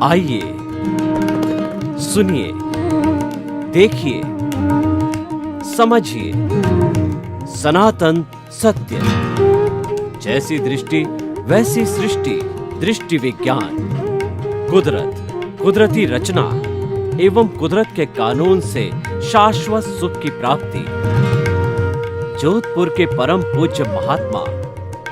आइए, सुनिए, देखिए, समझिए सनातन सत्य। जैसी दृष्टि वैसी सृष्टि, दृष्टि विज्ञान। कुदरत, कुदरती रचना एवं कुदरत के कानून से शाश्वत सुख की प्राप्ति। जोधपुर के परम पूज्य महात्मा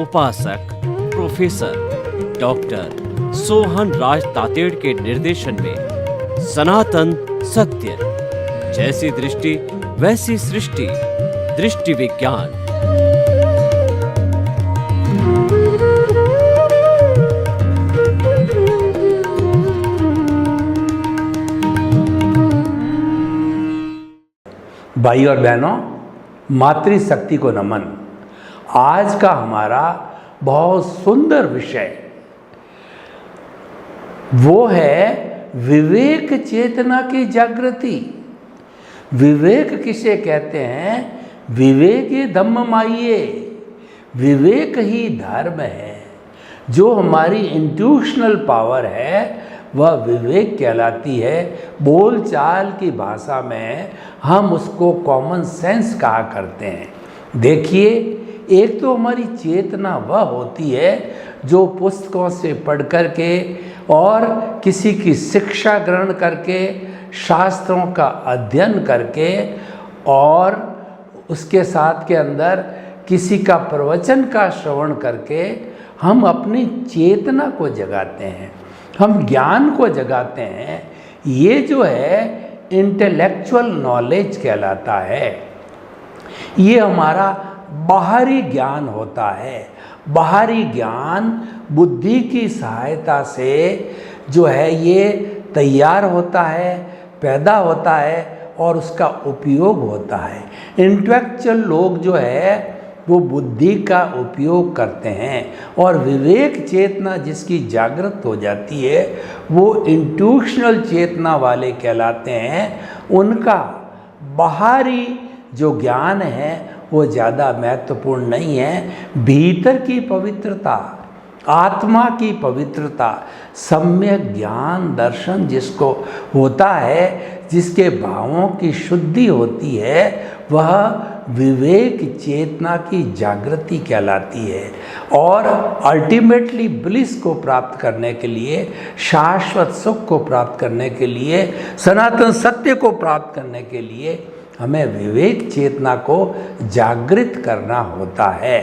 उपासक प्रोफेसर डॉक्टर सोहन राज तातेड़ के निर्देशन में सनातन सत्य। जैसी दृष्टि वैसी सृष्टि, दृष्टि विज्ञान। भाई और बहनों, मातृशक्ति को नमन। आज का हमारा बहुत सुंदर विषय वो है विवेक चेतना की जागृति। विवेक किसे कहते हैं? विवेक धम्ममाइये, विवेक ही धर्म है। जो हमारी इंट्यूशनल पावर है वह विवेक कहलाती है। बोलचाल की भाषा में हम उसको कॉमन सेंस कहा करते हैं। देखिए, एक तो हमारी चेतना वह होती है जो पुस्तकों से पढ़ कर के और किसी की शिक्षा ग्रहण करके, शास्त्रों का अध्ययन करके और उसके साथ के अंदर किसी का प्रवचन का श्रवण करके हम अपनी चेतना को जगाते हैं, हम ज्ञान को जगाते हैं। ये जो है इंटेलेक्चुअल नॉलेज कहलाता है। ये हमारा बाहरी ज्ञान होता है। बाहरी ज्ञान बुद्धि की सहायता से जो है ये तैयार होता है, पैदा होता है और उसका उपयोग होता है। इंटेलेक्चुअल लोग जो है वो बुद्धि का उपयोग करते हैं और विवेक चेतना जिसकी जागृत हो जाती है वो इंट्यूशनल चेतना वाले कहलाते हैं। उनका बाहरी जो ज्ञान है वो ज़्यादा महत्वपूर्ण नहीं है। भीतर की पवित्रता, आत्मा की पवित्रता, सम्यक ज्ञान दर्शन जिसको होता है, जिसके भावों की शुद्धि होती है, वह विवेक चेतना की जागृति कहलाती है। और अल्टीमेटली ब्लिस को प्राप्त करने के लिए, शाश्वत सुख को प्राप्त करने के लिए, सनातन सत्य को प्राप्त करने के लिए हमें विवेक चेतना को जागृत करना होता है।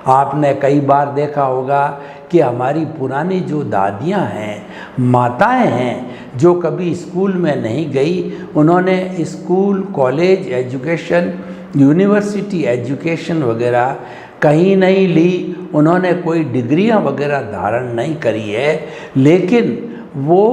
आपने कई बार देखा होगा कि हमारी पुरानी जो दादियाँ हैं, माताएं हैं, जो कभी स्कूल में नहीं गई, उन्होंने school, college education, university education वगैरह कहीं नहीं ली, उन्होंने कोई डिग्रियां वगैरह धारण नहीं करी है, लेकिन वो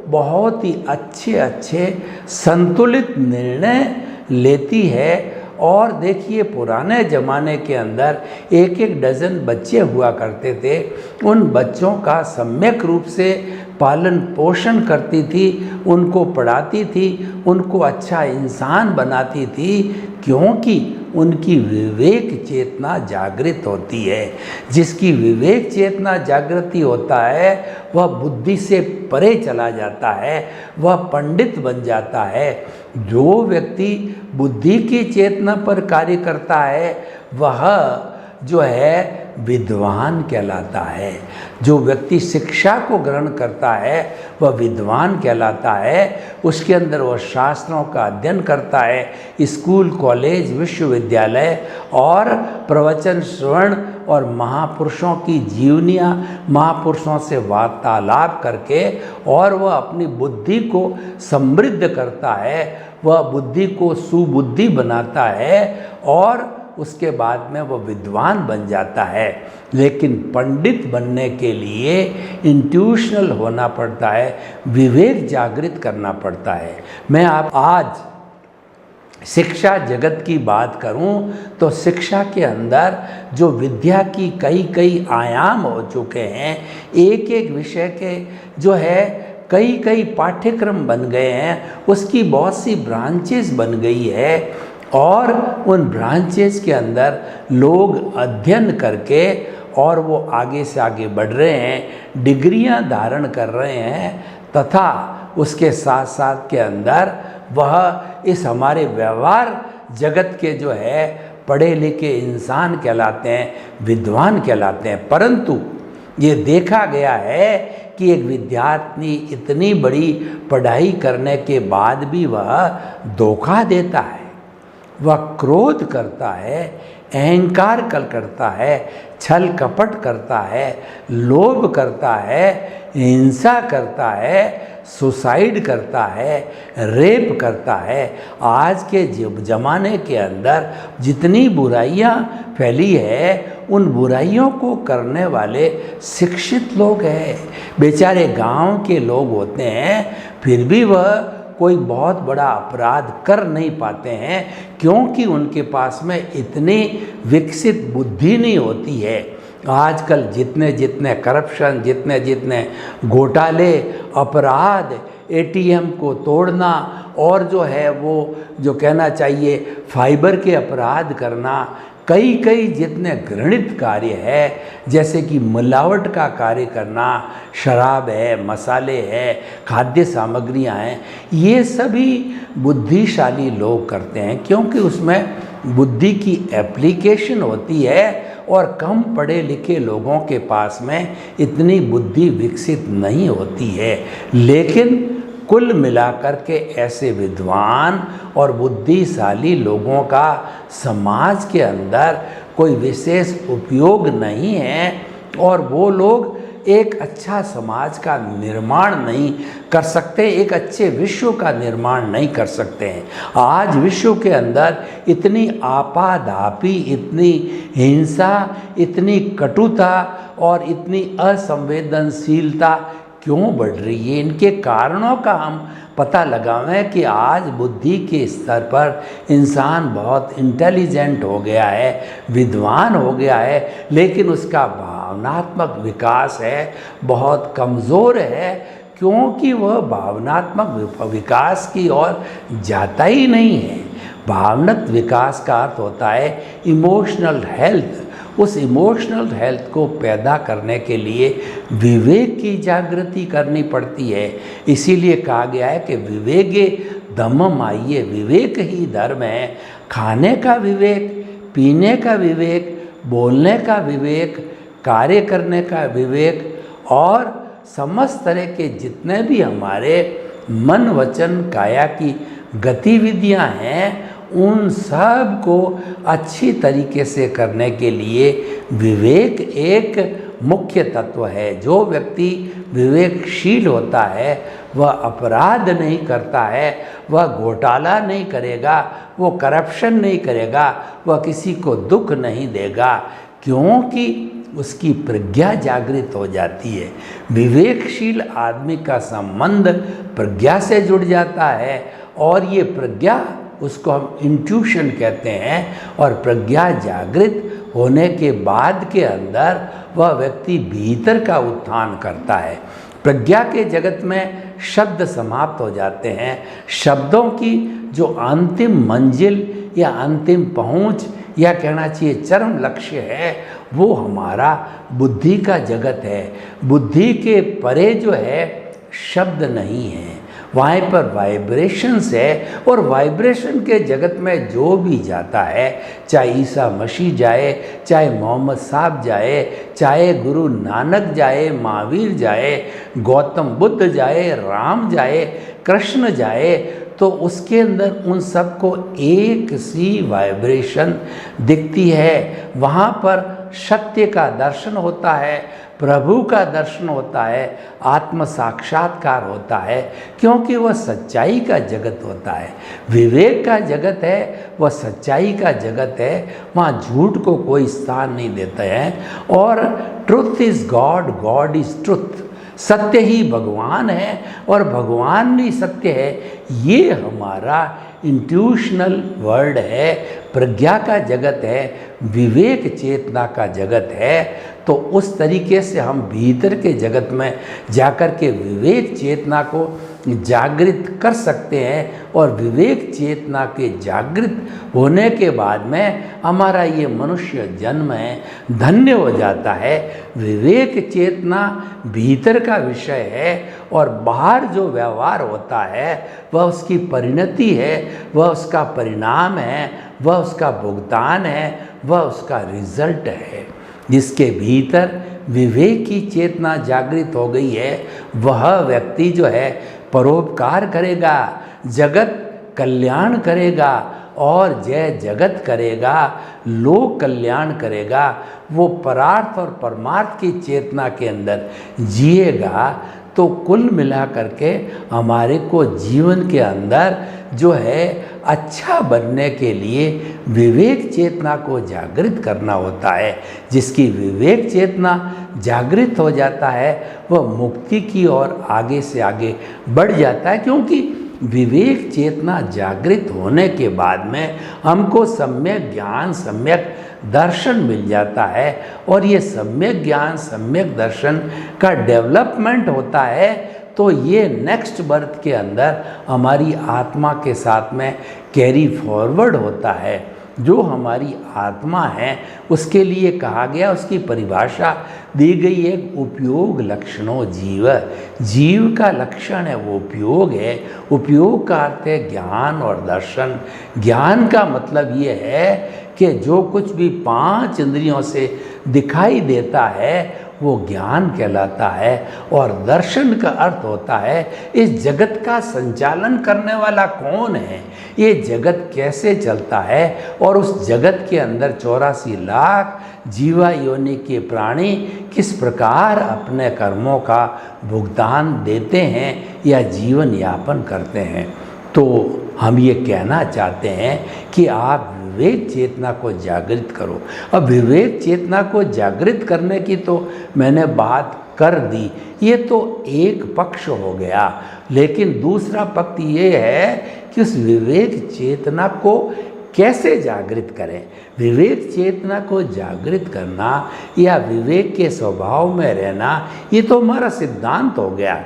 बहुत ही अच्छे अच्छे संतुलित निर्णय लेती है। और देखिए, पुराने ज़माने के अंदर एक एक डज़न बच्चे हुआ करते थे। उन बच्चों का सम्यक रूप से पालन पोषण करती थी, उनको पढ़ाती थी, उनको अच्छा इंसान बनाती थी, क्योंकि उनकी विवेक चेतना जागृत होती है। जिसकी विवेक चेतना जागृति होता है वह बुद्धि से परे चला जाता है, वह पंडित बन जाता है। जो व्यक्ति बुद्धि की चेतना पर कार्य करता है वह जो है विद्वान कहलाता है। जो व्यक्ति शिक्षा को ग्रहण करता है वह विद्वान कहलाता है। उसके अंदर वह शास्त्रों का अध्ययन करता है, स्कूल, कॉलेज, विश्वविद्यालय और प्रवचन श्रवण और महापुरुषों की जीवनियाँ, महापुरुषों से वार्तालाप करके, और वह अपनी बुद्धि को समृद्ध करता है, वह बुद्धि को सुबुद्धि बनाता है और उसके बाद में वो विद्वान बन जाता है। लेकिन पंडित बनने के लिए इंट्यूशनल होना पड़ता है, विवेक जागृत करना पड़ता है। मैं आप आज शिक्षा जगत की बात करूं तो शिक्षा के अंदर जो विद्या की कई कई आयाम हो चुके हैं, एक एक विषय के जो है कई कई पाठ्यक्रम बन गए हैं, उसकी बहुत सी ब्रांचेस बन गई है और उन ब्रांचेस के अंदर लोग अध्ययन करके और वो आगे से आगे बढ़ रहे हैं, डिग्रियां धारण कर रहे हैं, तथा उसके साथ साथ के अंदर वह इस हमारे व्यवहार जगत के जो है पढ़े लिखे इंसान कहलाते हैं, विद्वान कहलाते हैं। परंतु ये देखा गया है कि एक विद्यार्थी इतनी बड़ी पढ़ाई करने के बाद भी वह धोखा देता है, वह क्रोध करता है, अहंकार करता है, छल कपट करता है, लोभ करता है, हिंसा करता है, सुसाइड करता है, रेप करता है। आज के ज़माने के अंदर जितनी बुराइयां फैली है, उन बुराइयों को करने वाले शिक्षित लोग हैं। बेचारे गांव के लोग होते हैं, फिर भी वह कोई बहुत बड़ा अपराध कर नहीं पाते हैं, क्योंकि उनके पास में इतनी विकसित बुद्धि नहीं होती है। आजकल जितने जितने करप्शन, जितने जितने घोटाले, अपराध, एटीएम को तोड़ना और जो है वो जो कहना चाहिए फाइबर के अपराध करना, कई कई जितने घृणित कार्य है, जैसे कि मिलावट का कार्य करना, शराब है, मसाले है, खाद्य सामग्रियां हैं, ये सभी बुद्धिशाली लोग करते हैं, क्योंकि उसमें बुद्धि की एप्लीकेशन होती है और कम पढ़े लिखे लोगों के पास में इतनी बुद्धि विकसित नहीं होती है। लेकिन कुल मिलाकर के ऐसे विद्वान और बुद्धिशाली लोगों का समाज के अंदर कोई विशेष उपयोग नहीं है, और वो लोग एक अच्छा समाज का निर्माण नहीं कर सकते, एक अच्छे विश्व का निर्माण नहीं कर सकते हैं। आज विश्व के अंदर इतनी आपाधापी, इतनी हिंसा, इतनी कटुता और इतनी असंवेदनशीलता क्यों बढ़ रही है? इनके कारणों का हम पता लगावें कि आज बुद्धि के स्तर पर इंसान बहुत इंटेलिजेंट हो गया है, विद्वान हो गया है, लेकिन उसका भावनात्मक विकास है बहुत कमज़ोर है, क्योंकि वह भावनात्मक विकास की ओर जाता ही नहीं है। भावनात्मक विकास का अर्थ होता है इमोशनल हेल्थ। उस इमोशनल हेल्थ को पैदा करने के लिए विवेक की जागृति करनी पड़ती है। इसीलिए कहा गया है कि विवेके धम्मम आइए, विवेक ही धर्म है। खाने का विवेक, पीने का विवेक, बोलने का विवेक, कार्य करने का विवेक और समस्त तरह के जितने भी हमारे मन वचन काया की गतिविधियां हैं, उन सब को अच्छी तरीके से करने के लिए विवेक एक मुख्य तत्व है। जो व्यक्ति विवेकशील होता है वह अपराध नहीं करता है, वह घोटाला नहीं करेगा, वो करप्शन नहीं करेगा, वह किसी को दुख नहीं देगा, क्योंकि उसकी प्रज्ञा जागृत हो जाती है। विवेकशील आदमी का संबंध प्रज्ञा से जुड़ जाता है, और ये प्रज्ञा उसको हम इंट्यूशन कहते हैं। और प्रज्ञा जागृत होने के बाद के अंदर वह व्यक्ति भीतर का उत्थान करता है। प्रज्ञा के जगत में शब्द समाप्त हो जाते हैं। शब्दों की जो अंतिम मंजिल या अंतिम पहुंच या कहना चाहिए चरम लक्ष्य है, वो हमारा बुद्धि का जगत है। बुद्धि के परे जो है शब्द नहीं है, वहाँ पर वाइब्रेशंस है, और वाइब्रेशन के जगत में जो भी जाता है, चाहे ईसा मसीह जाए, चाहे मोहम्मद साहब जाए, चाहे गुरु नानक जाए, महावीर जाए, गौतम बुद्ध जाए, राम जाए, कृष्ण जाए, तो उसके अंदर उन सबको एक सी वाइब्रेशन दिखती है। वहाँ पर सत्य का दर्शन होता है, प्रभु का दर्शन होता है, आत्म साक्षात्कार होता है, क्योंकि वह सच्चाई का जगत होता है। विवेक का जगत है, वह सच्चाई का जगत है, वहाँ झूठ को कोई स्थान नहीं देते हैं। और truth is God, God is truth. सत्य ही भगवान है और भगवान ही सत्य है। ये हमारा इंट्यूशनल वर्ल्ड है, प्रज्ञा का जगत है, विवेक चेतना का जगत है। तो उस तरीके से हम भीतर के जगत में जाकर के विवेक चेतना को जागृत कर सकते हैं। और विवेक चेतना के जागृत होने के बाद में हमारा ये मनुष्य जन्म है धन्य हो जाता है। विवेक चेतना भीतर का विषय है और बाहर जो व्यवहार होता है वह उसकी परिणति है, वह उसका परिणाम है, वह उसका भुगतान है, वह उसका रिजल्ट है। जिसके भीतर विवेक की चेतना जागृत हो गई है वह व्यक्ति जो है परोपकार करेगा, जगत कल्याण करेगा और जय जगत करेगा, लोक कल्याण करेगा। वो परार्थ और परमार्थ की चेतना के अंदर जिएगा। तो कुल मिला करके हमारे को जीवन के अंदर जो है अच्छा बनने के लिए विवेक चेतना को जागृत करना होता है। जिसकी विवेक चेतना जागृत हो जाता है वह मुक्ति की ओर आगे से आगे बढ़ जाता है, क्योंकि विवेक चेतना जागृत होने के बाद में हमको सम्यक ज्ञान सम्यक दर्शन मिल जाता है। और ये सम्यक ज्ञान सम्यक दर्शन का डेवलपमेंट होता है तो ये नेक्स्ट बर्थ के अंदर हमारी आत्मा के साथ में कैरी फॉरवर्ड होता है। जो हमारी आत्मा है उसके लिए कहा गया, उसकी परिभाषा दी गई है, उपयोग लक्षणों जीव। जीव का लक्षण है वो उपयोग है। उपयोग का अर्थ है ज्ञान और दर्शन। ज्ञान का मतलब ये है कि जो कुछ भी 5 इंद्रियों से दिखाई देता है वो ज्ञान कहलाता है। और दर्शन का अर्थ होता है इस जगत का संचालन करने वाला कौन है, ये जगत कैसे चलता है और उस जगत के अंदर 84 लाख जीवा योनि के प्राणी किस प्रकार अपने कर्मों का भुगतान देते हैं या जीवन यापन करते हैं। तो हम ये कहना चाहते हैं कि आप विवेक चेतना को जागृत करो। अब विवेक चेतना को जागृत करने की तो मैंने बात कर दी, ये तो एक पक्ष हो गया। लेकिन दूसरा पक्ष ये है कि उस विवेक चेतना को कैसे जागृत करें। विवेक चेतना को जागृत करना या विवेक के स्वभाव में रहना ये तो हमारा सिद्धांत हो गया।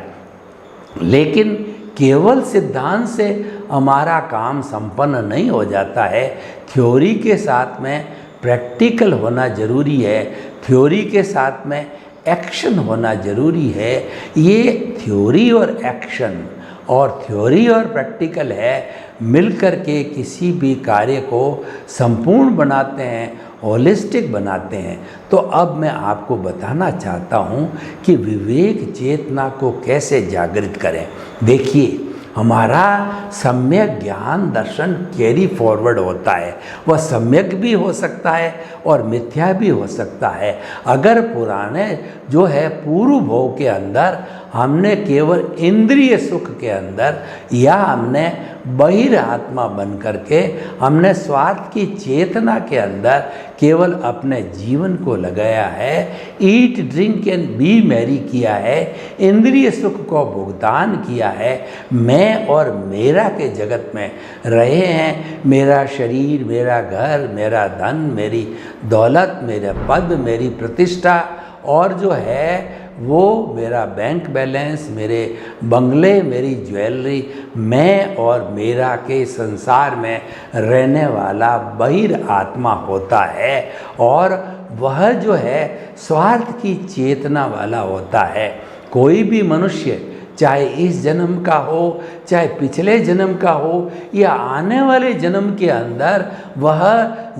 लेकिन केवल सिद्धांत से हमारा काम संपन्न नहीं हो जाता है। थ्योरी के साथ में प्रैक्टिकल होना जरूरी है, थ्योरी के साथ में एक्शन होना जरूरी है। ये थ्योरी और एक्शन और थ्योरी और प्रैक्टिकल है मिलकर के किसी भी कार्य को संपूर्ण बनाते हैं, होलिस्टिक बनाते हैं। तो अब मैं आपको बताना चाहता हूँ कि विवेक चेतना को कैसे जागृत करें। देखिए, हमारा सम्यक ज्ञान दर्शन कैरी फॉरवर्ड होता है। वह सम्यक भी हो सकता है और मिथ्या भी हो सकता है। अगर पुराने जो है पूर्व भोग के अंदर हमने केवल इंद्रिय सुख के अंदर या हमने बहिर आत्मा बन करके हमने स्वार्थ की चेतना के अंदर केवल अपने जीवन को लगाया है, eat drink and B Mary किया है, इंद्रिय सुख को भुगतान किया है, मैं और मेरा के जगत में रहे हैं। मेरा शरीर, मेरा घर, मेरा धन, मेरी दौलत, मेरा पद, मेरी प्रतिष्ठा और जो है वो मेरा बैंक बैलेंस, मेरे बंगले, मेरी ज्वेलरी, मैं और मेरा के संसार में रहने वाला बहिर आत्मा होता है। और वह जो है स्वार्थ की चेतना वाला होता है। कोई भी मनुष्य चाहे इस जन्म का हो, चाहे पिछले जन्म का हो या आने वाले जन्म के अंदर वह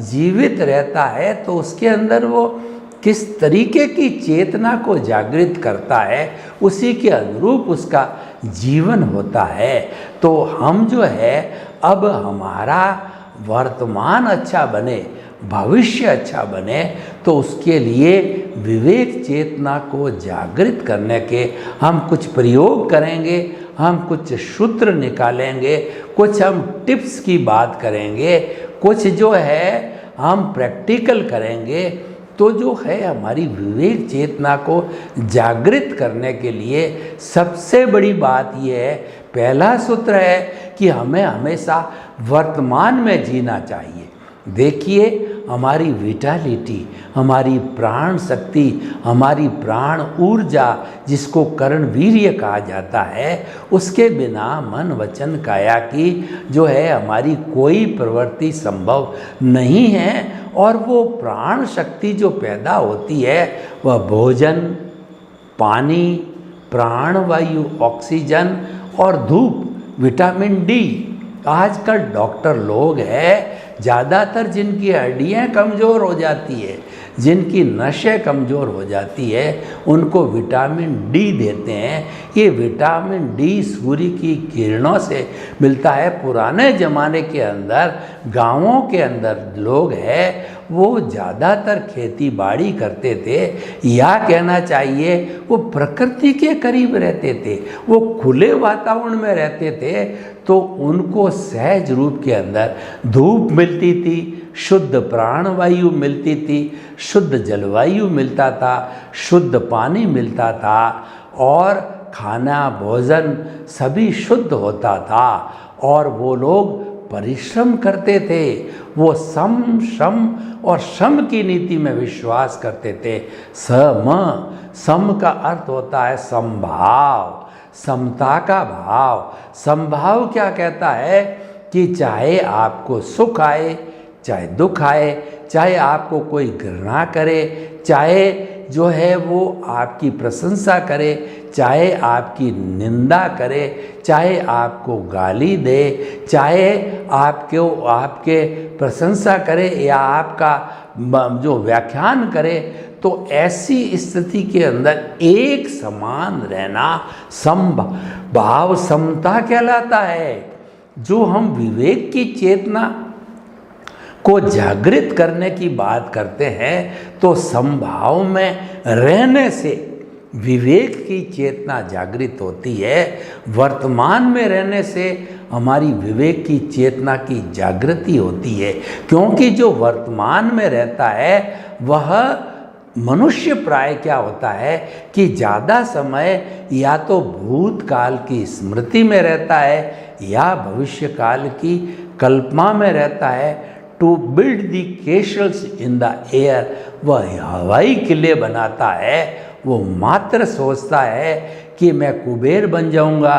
जीवित रहता है तो उसके अंदर वो किस तरीके की चेतना को जागृत करता है उसी के अनुरूप उसका जीवन होता है। तो हम जो है अब हमारा वर्तमान अच्छा बने, भविष्य अच्छा बने, तो उसके लिए विवेक चेतना को जागृत करने के हम कुछ प्रयोग करेंगे, हम कुछ सूत्र निकालेंगे, कुछ हम टिप्स की बात करेंगे, कुछ जो है हम प्रैक्टिकल करेंगे। तो जो है हमारी विवेक चेतना को जागृत करने के लिए सबसे बड़ी बात यह है, पहला सूत्र है कि हमें हमेशा वर्तमान में जीना चाहिए। देखिए, हमारी विटालिटी, हमारी प्राण शक्ति, हमारी प्राण ऊर्जा, जिसको कर्ण वीर्य कहा जाता है, उसके बिना मन वचन काया की जो है हमारी कोई प्रवृत्ति संभव नहीं है। और वो प्राण शक्ति जो पैदा होती है वह भोजन, पानी, प्राणवायु, ऑक्सीजन और धूप, विटामिन डी। आजकल डॉक्टर लोग हैं ज़्यादातर जिनकी हड्डियाँ कमज़ोर हो जाती है, जिनकी नसें कमज़ोर हो जाती है, उनको विटामिन डी देते हैं। ये विटामिन डी सूर्य की किरणों से मिलता है। पुराने ज़माने के अंदर गांवों के अंदर लोग हैं वो ज़्यादातर खेती बाड़ी करते थे, या कहना चाहिए वो प्रकृति के करीब रहते थे, वो खुले वातावरण में रहते थे, तो उनको सहज रूप के अंदर धूप मिलती थी, शुद्ध प्राणवायु मिलती थी, शुद्ध जलवायु मिलता था, शुद्ध पानी मिलता था और खाना भोजन सभी शुद्ध होता था। और वो लोग परिश्रम करते थे, वो सम श्रम और श्रम की नीति में विश्वास करते थे। सम का अर्थ होता है समभाव, समता का भाव। समभाव क्या कहता है कि चाहे आपको सुख आए, चाहे दुख आए, चाहे आपको कोई घृणा करे, चाहे जो है वो आपकी प्रशंसा करे, चाहे आपकी निंदा करे, चाहे आपको गाली दे, चाहे आपके प्रशंसा करे या आपका जो व्याख्यान करे, तो ऐसी स्थिति के अंदर एक समान रहना समभाव, समता कहलाता है। जो हम विवेक की चेतना को जागृत करने की बात करते हैं, तो समभाव में रहने से विवेक की चेतना जागृत होती है। वर्तमान में रहने से हमारी विवेक की चेतना की जागृति होती है, क्योंकि जो वर्तमान में रहता है वह मनुष्य प्राय क्या होता है कि ज़्यादा समय या तो भूतकाल की स्मृति में रहता है या भविष्य काल की कल्पना में रहता है। To build the castles in the air, वह हवाई किले बनाता है। वो मात्र सोचता है कि मैं कुबेर बन जाऊंगा,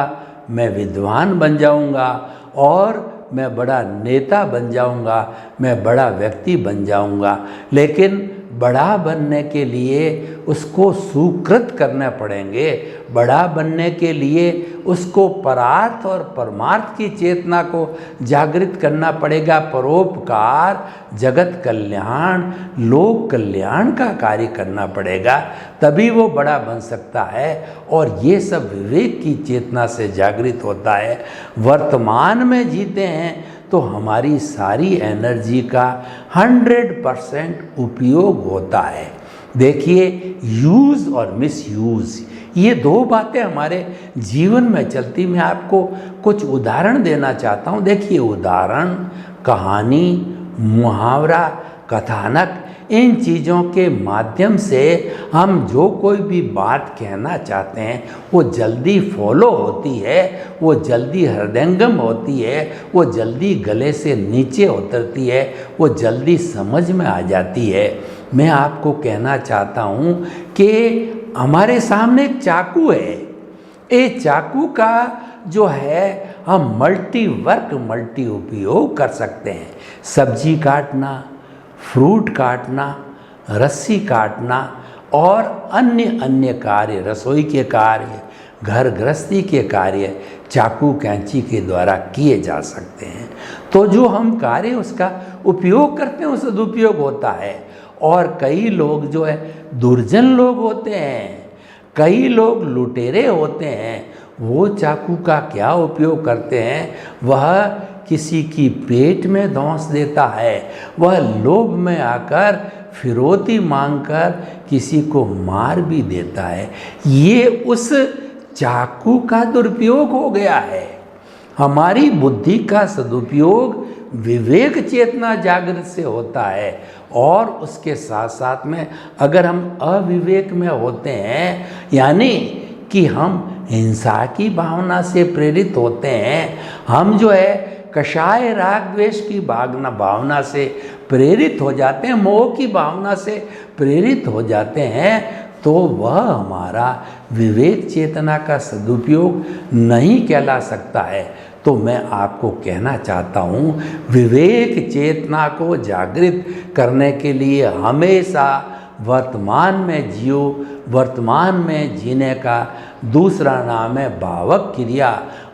मैं विद्वान बन जाऊंगा और मैं बड़ा नेता बन जाऊंगा, मैं बड़ा व्यक्ति बन जाऊंगा। लेकिन बड़ा बनने के लिए उसको सुकृत करने पड़ेंगे। बड़ा बनने के लिए उसको परार्थ और परमार्थ की चेतना को जागृत करना पड़ेगा। परोपकार, जगत कल्याण, लोक कल्याण का कार्य करना पड़ेगा, तभी वो बड़ा बन सकता है। और ये सब विवेक की चेतना से जागृत होता है। वर्तमान में जीते हैं तो हमारी सारी एनर्जी का 100% उपयोग होता है। देखिए, यूज़ और मिसयूज़, ये दो बातें हमारे जीवन में चलती। मैं आपको कुछ उदाहरण देना चाहता हूँ। देखिए, उदाहरण, कहानी, मुहावरा, कथानक, इन चीज़ों के माध्यम से हम जो कोई भी बात कहना चाहते हैं वो जल्दी फॉलो होती है, वो जल्दी हृदयंगम होती है, वो जल्दी गले से नीचे उतरती है, वो जल्दी समझ में आ जाती है। मैं आपको कहना चाहता हूँ कि हमारे सामने एक चाकू है। ये चाकू का जो है हम मल्टी उपयोग कर सकते हैं। सब्जी काटना, फ्रूट काटना, रस्सी काटना और अन्य कार्य, रसोई के कार्य, घर गृहस्थी के कार्य चाकू कैंची के द्वारा किए जा सकते हैं। तो जो हम कार्य उसका उपयोग करते हैं, उसका सदुपयोग होता है। और कई लोग जो है दुर्जन लोग होते हैं, कई लोग लुटेरे होते हैं, वो चाकू का क्या उपयोग करते हैं, वह किसी की पेट में धौंस देता है, वह लोभ में आकर फिरौती मांगकर किसी को मार भी देता है। ये उस चाकू का दुरुपयोग हो गया है। हमारी बुद्धि का सदुपयोग विवेक चेतना जागृत से होता है। और उसके साथ साथ में अगर हम अविवेक में होते हैं, यानी कि हम हिंसा की भावना से प्रेरित होते हैं, हम जो है कषाय राग द्वेष की भावना से प्रेरित हो जाते हैं, मोह की भावना से प्रेरित हो जाते हैं, तो वह हमारा विवेक चेतना का सदुपयोग नहीं कहला सकता है। तो मैं आपको कहना चाहता हूँ, विवेक चेतना को जागृत करने के लिए हमेशा वर्तमान में जियो। वर्तमान में जीने का दूसरा नाम है भावक क्रिया।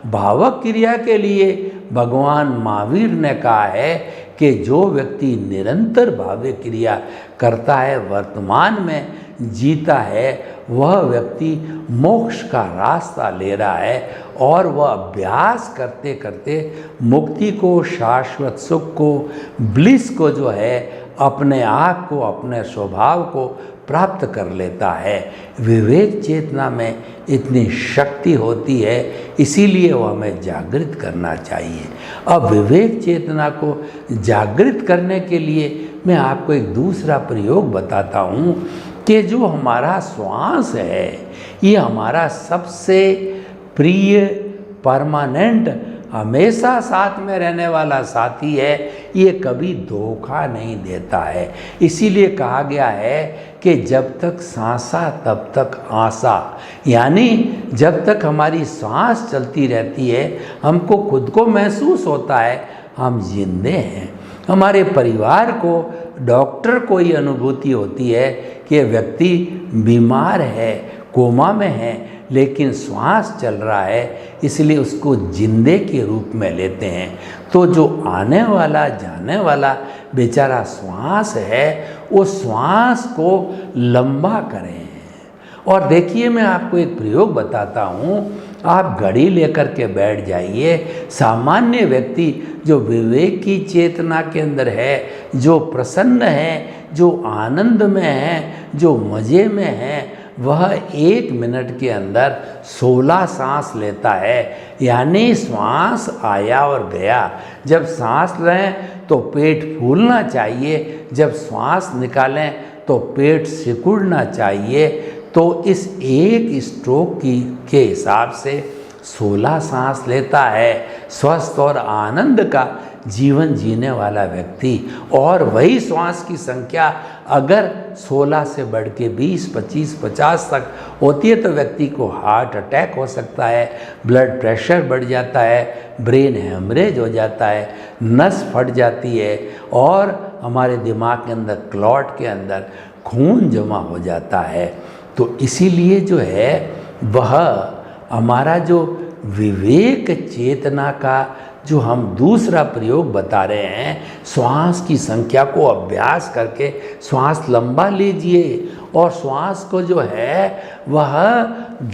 भावक क्रिया के लिए भगवान महावीर ने कहा है कि जो व्यक्ति निरंतर भाविक क्रिया करता है, वर्तमान में जीता है, वह व्यक्ति मोक्ष का रास्ता ले रहा है और वह अभ्यास करते करते मुक्ति को, शाश्वत सुख को, ब्लिस को जो है अपने आप को, अपने स्वभाव को प्राप्त कर लेता है। विवेक चेतना में इतनी शक्ति होती है, इसीलिए वह हमें जागृत करना चाहिए। अब विवेक चेतना को जागृत करने के लिए मैं आपको एक दूसरा प्रयोग बताता हूँ कि जो हमारा श्वास है, ये हमारा सबसे प्रिय, परमानेंट, हमेशा साथ में रहने वाला साथी है। ये कभी धोखा नहीं देता है। इसीलिए कहा गया है कि जब तक सांसा तब तक आशा, यानी जब तक हमारी सांस चलती रहती है, हमको खुद को महसूस होता है हम जिंदे हैं। हमारे परिवार को, डॉक्टर को ये अनुभूति होती है कि व्यक्ति बीमार है, कोमा में है, लेकिन श्वास चल रहा है, इसलिए उसको जिंदे के रूप में लेते हैं। तो जो आने वाला जाने वाला बेचारा श्वास है, उस श्वास को लंबा करें। और देखिए, मैं आपको एक प्रयोग बताता हूँ। आप घड़ी लेकर के बैठ जाइए। सामान्य व्यक्ति जो विवेक की चेतना के अंदर है, जो प्रसन्न है, जो आनंद में है, जो मज़े में है, वह 1 मिनट के अंदर 16 सांस लेता है। यानी श्वास आया और गया। जब सांस लें तो पेट फूलना चाहिए, जब श्वास निकालें तो पेट सिकुड़ना चाहिए। तो इस एक स्ट्रोक के हिसाब से 16 सांस लेता है स्वस्थ और आनंद का जीवन जीने वाला व्यक्ति। और वही श्वास की संख्या अगर 16 से बढ़ के 20, 25, 50 तक होती है तो व्यक्ति को हार्ट अटैक हो सकता है, ब्लड प्रेशर बढ़ जाता है, ब्रेन हेमरेज हो जाता है, नस फट जाती है और हमारे दिमाग के अंदर, क्लॉट के अंदर खून जमा हो जाता है। तो इसीलिए जो है वह हमारा जो विवेक चेतना का जो हम दूसरा प्रयोग बता रहे हैं, श्वास की संख्या को अभ्यास करके श्वास लंबा लीजिए और श्वास को जो है वह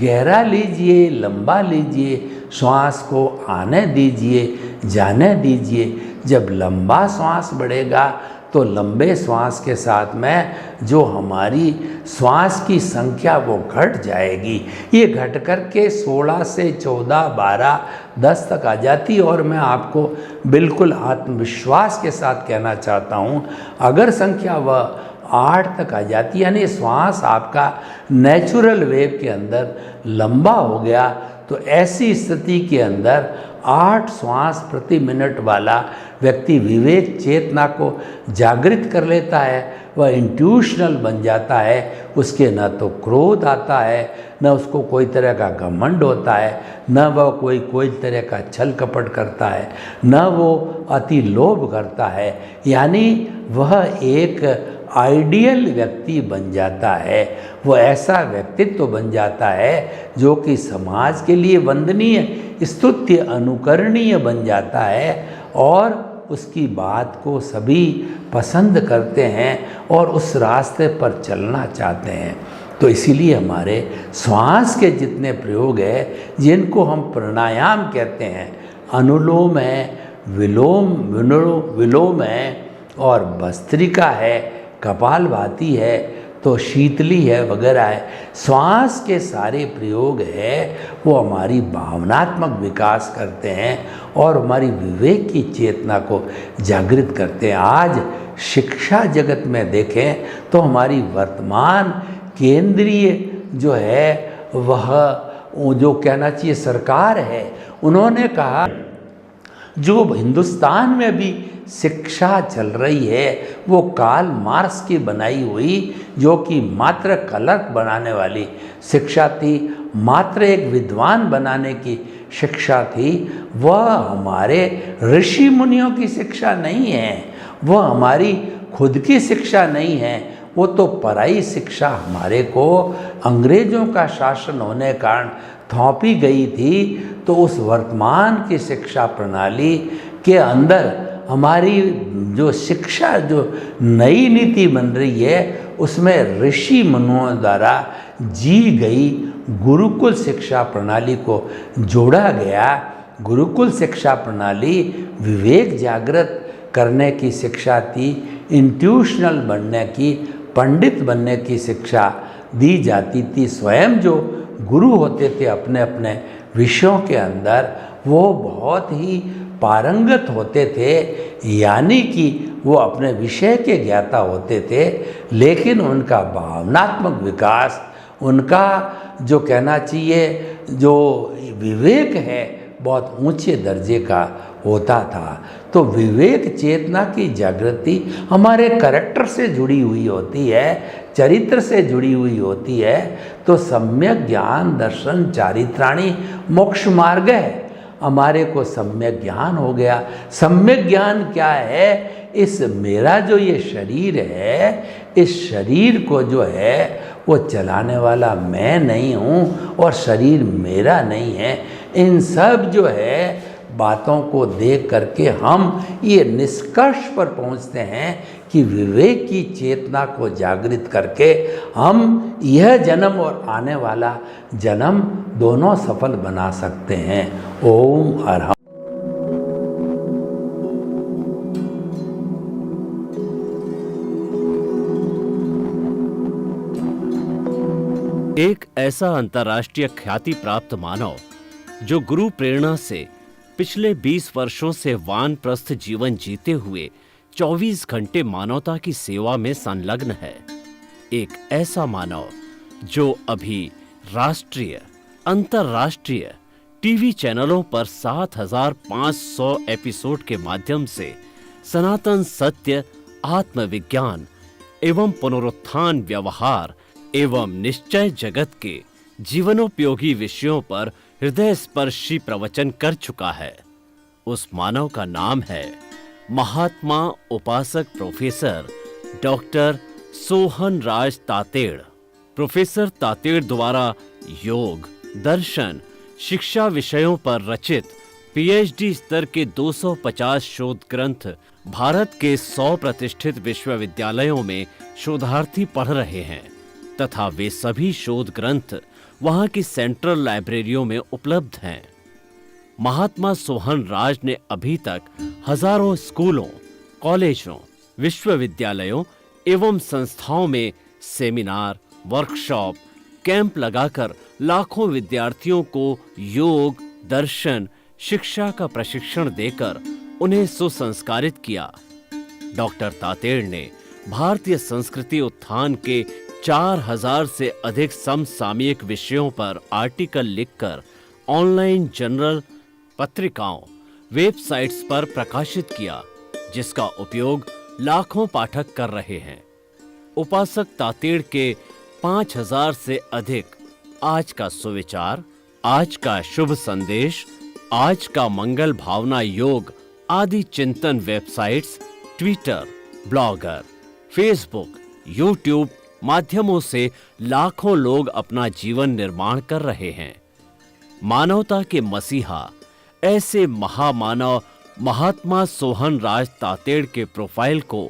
गहरा लीजिए, लंबा लीजिए, श्वास को आने दीजिए, जाने दीजिए। जब लंबा श्वास बढ़ेगा तो लंबे श्वास के साथ में जो हमारी श्वास की संख्या वो घट जाएगी। ये घट कर के 16 से 14, 12, 10 तक आ जाती। और मैं आपको बिल्कुल आत्मविश्वास के साथ कहना चाहता हूँ, अगर संख्या वह 8 तक आ जाती, यानी श्वास आपका नेचुरल वेव के अंदर लंबा हो गया, तो ऐसी स्थिति के अंदर 8 श्वास प्रति मिनट वाला व्यक्ति विवेक चेतना को जागृत कर लेता है। वह इंट्यूशनल बन जाता है। उसके न तो क्रोध आता है, न उसको कोई तरह का घमंड होता है, न वह कोई तरह का छल कपट करता है, न वो अति लोभ करता है। यानी वह एक आइडियल व्यक्ति बन जाता है। वो ऐसा व्यक्तित्व बन जाता है जो कि समाज के लिए वंदनीय, स्तुत्य, अनुकरणीय बन जाता है और उसकी बात को सभी पसंद करते हैं और उस रास्ते पर चलना चाहते हैं। तो इसीलिए हमारे श्वास के जितने प्रयोग हैं, जिनको हम प्राणायाम कहते हैं, अनुलोम है, विलोम है और भस्त्रिका है, कपालभाति है, तो शीतली है वगैरह है। श्वास के सारे प्रयोग है वो हमारी भावनात्मक विकास करते हैं और हमारी विवेक की चेतना को जागृत करते हैं। आज शिक्षा जगत में देखें तो हमारी वर्तमान केंद्रीय जो है वह जो कहना चाहिए सरकार है, उन्होंने कहा जो हिंदुस्तान में भी शिक्षा चल रही है वो कार्ल मार्क्स की बनाई हुई, जो कि मात्र क्लर्क बनाने वाली शिक्षा थी, मात्र एक विद्वान बनाने की शिक्षा थी। वह हमारे ऋषि मुनियों की शिक्षा नहीं है, वह हमारी खुद की शिक्षा नहीं है, वो तो पराई शिक्षा हमारे को अंग्रेजों का शासन होने कारण थोपी गई थी। तो उस वर्तमान की शिक्षा प्रणाली के अंदर हमारी जो शिक्षा, जो नई नीति बन रही है, उसमें ऋषि मुनियों द्वारा जी गई गुरुकुल शिक्षा प्रणाली को जोड़ा गया। गुरुकुल शिक्षा प्रणाली विवेक जागृत करने की शिक्षा थी, इंट्यूशनल बनने की, पंडित बनने की शिक्षा दी जाती थी। स्वयं जो गुरु होते थे अपने अपने विषयों के अंदर, वो बहुत ही पारंगत होते थे, यानी कि वो अपने विषय के ज्ञाता होते थे, लेकिन उनका भावनात्मक विकास, उनका जो कहना चाहिए जो विवेक है, बहुत ऊंचे दर्जे का होता था। तो विवेक चेतना की जागृति हमारे करैक्टर से जुड़ी हुई होती है, चरित्र से जुड़ी हुई होती है। तो सम्यक ज्ञान दर्शन चारित्राणी मोक्ष मार्ग है। हमारे को सम्यक ज्ञान हो गया। सम्यक ज्ञान क्या है? इस मेरा जो ये शरीर है, इस शरीर को जो है वो चलाने वाला मैं नहीं हूँ और शरीर मेरा नहीं है। इन सब जो है बातों को देख करके हम ये निष्कर्ष पर पहुँचते हैं कि विवेक की चेतना को जागृत करके हम यह जन्म और आने वाला जन्म दोनों सफल बना सकते हैं। ओम अरहम। एक ऐसा अंतर्राष्ट्रीय ख्याति प्राप्त मानव जो गुरु प्रेरणा से पिछले 20 वर्षों से वानप्रस्थ जीवन जीते हुए 24 घंटे मानवता की सेवा में संलग्न है। एक ऐसा मानव जो अभी राष्ट्रीय, अंतर्राष्ट्रीय टीवी चैनलों पर 7,500 एपिसोड के माध्यम से सनातन सत्य, आत्मविज्ञान एवं पुनरुत्थान, व्यवहार एवं निश्चय जगत के जीवनोपयोगी विषयों पर हृदय स्पर्शी प्रवचन कर चुका है। उस मानव का नाम है महात्मा उपासक प्रोफेसर डॉक्टर सोहन राज तातेड़। प्रोफेसर तातेड़ द्वारा योग, दर्शन, शिक्षा विषयों पर रचित पीएचडी स्तर के 250 शोध ग्रंथ भारत के 100 प्रतिष्ठित विश्वविद्यालयों में शोधार्थी पढ़ रहे हैं तथा वे सभी शोध ग्रंथ वहां की सेंट्रल लाइब्रेरियों में उपलब्ध हैं। महात्मा सोहन राज ने अभी तक हजारों स्कूलों, कॉलेजों, विश्वविद्यालयों एवं संस्थाओं में सेमिनार, वर्कशॉप, कैंप लगाकर लाखों विद्यार्थियों को योग, दर्शन, शिक्षा का प्रशिक्षण देकर उन्हें सुसंस्कारित किया। डॉक्टर तातेड़ ने भारतीय संस्कृति उत्थान के 4000 से अधिक समसामयिक विषयों पर आर्टिकल लिखकर ऑनलाइन जर्नल, पत्रिकाओं, वेबसाइट्स पर प्रकाशित किया, जिसका उपयोग लाखों पाठक कर रहे हैं। उपासक तातेड़ के 5000 से अधिक आज का सुविचार, आज का शुभ संदेश, आज का मंगल भावना योग आदि चिंतन websites, Twitter, blogger, Facebook, YouTube माध्यमों से लाखों लोग अपना जीवन निर्माण कर रहे हैं। मानवता के मसीहा ऐसे महामानव महात्मा सोहन राज तातेड़ के प्रोफाइल को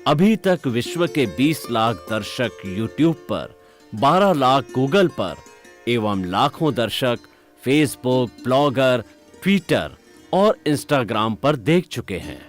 अभी तक विश्व के 20 लाख दर्शक यूट्यूब पर, 12 लाख गूगल पर एवं लाखों दर्शक फेसबुक, ब्लॉगर, ट्विटर और इंस्टाग्राम पर देख चुके हैं।